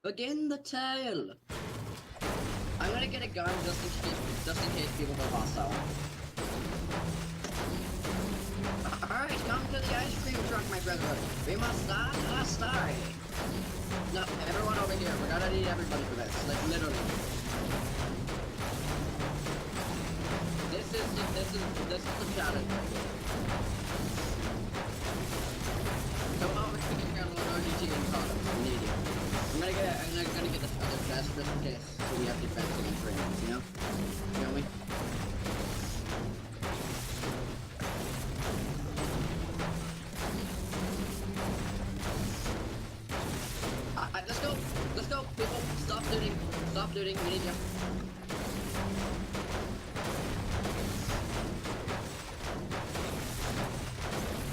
Again, the tail. I'm gonna get a gun just in case people go hostile. Alright, come to the ice cream truck, my brethren. We must start our story. No, everyone over here. We're gonna need everybody for this. Like, literally. This is the challenge right here. Come over here, little OGT and products. We need you. I'm gonna get this other chest just in case, so we have defense against rangers, you know? You know me? Let's go, people. Stop looting, we need you.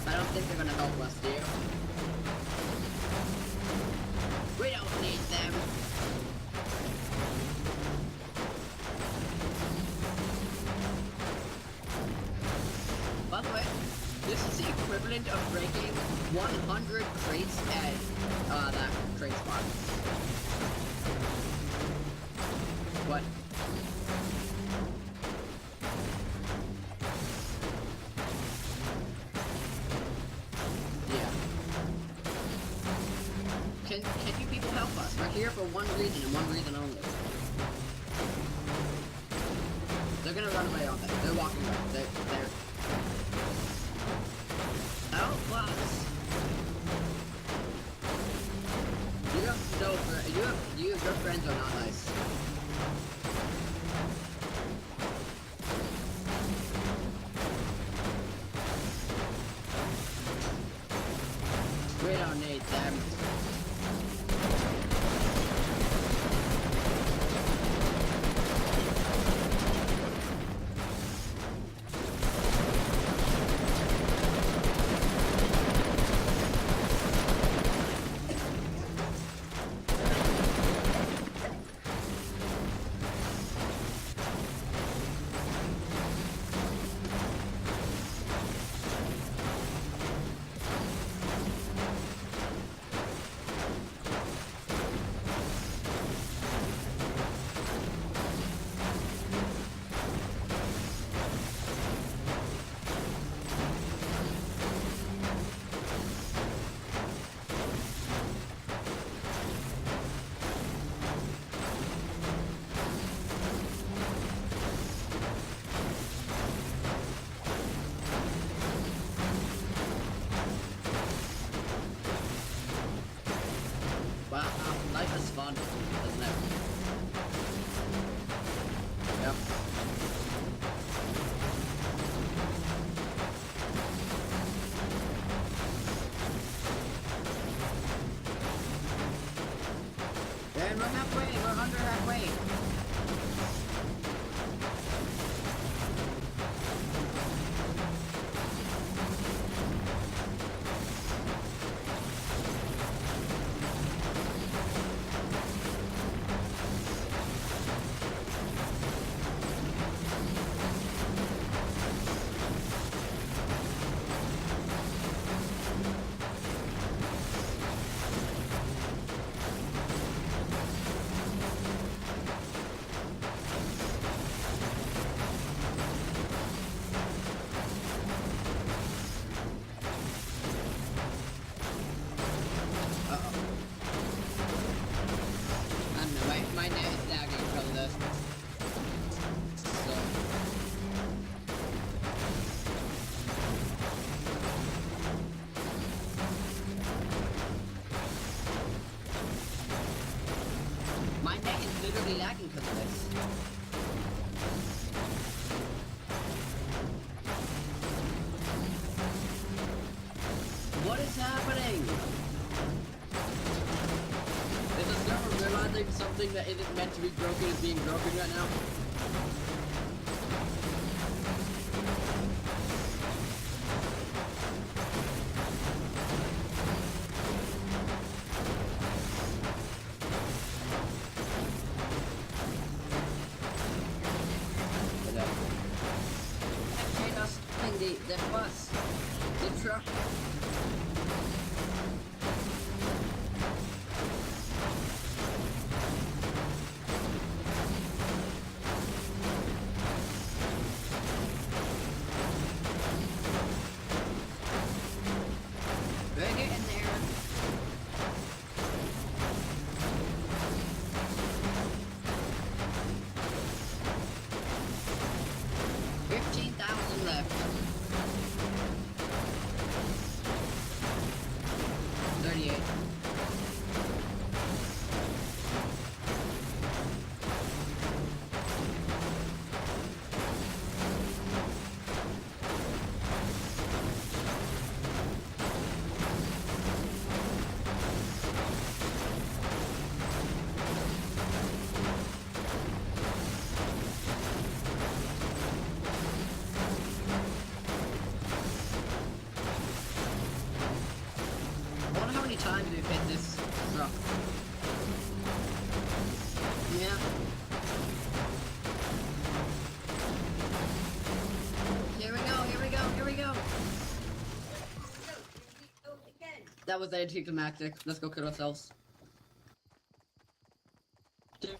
I don't think they're gonna help us, do you? We don't need them. By the way, this is the equivalent of breaking 100 crates at that crate spot. What? Yeah. Can you people help us? We're here for one reason and one reason only. They're gonna run away on that. They're walking away. They're help us! Your friends are not nice. We don't need them. Wow, life is fun, isn't it? Yep. And we're halfway, we're under halfway. My net is lagging from this. So. My net is literally lagging because of this. What is happening? Is the server realizing something that isn't meant to be broken is being broken right now? Actually, that's the bus, the truck. That was anticlimactic. Let's go kill ourselves. Dude,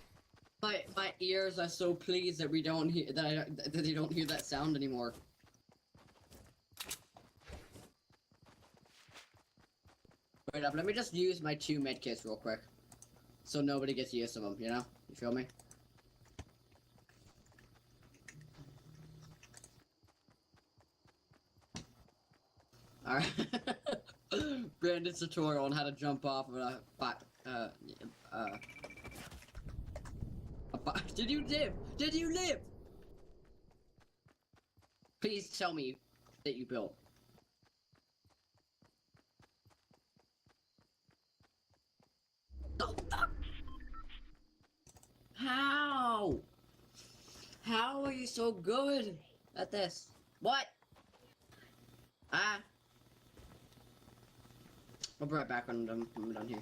my ears are so pleased that we don't hear that you don't hear that sound anymore. Wait up, let me just use my 2 medkits real quick. So nobody gets use of them, you know? You feel me? Alright. Brandon's tutorial on how to jump off of a Did you live? Did you live? Please tell me that you built. Oh, fuck! How? How are you so good at this? What? Ah. I'll be right back when I'm done here.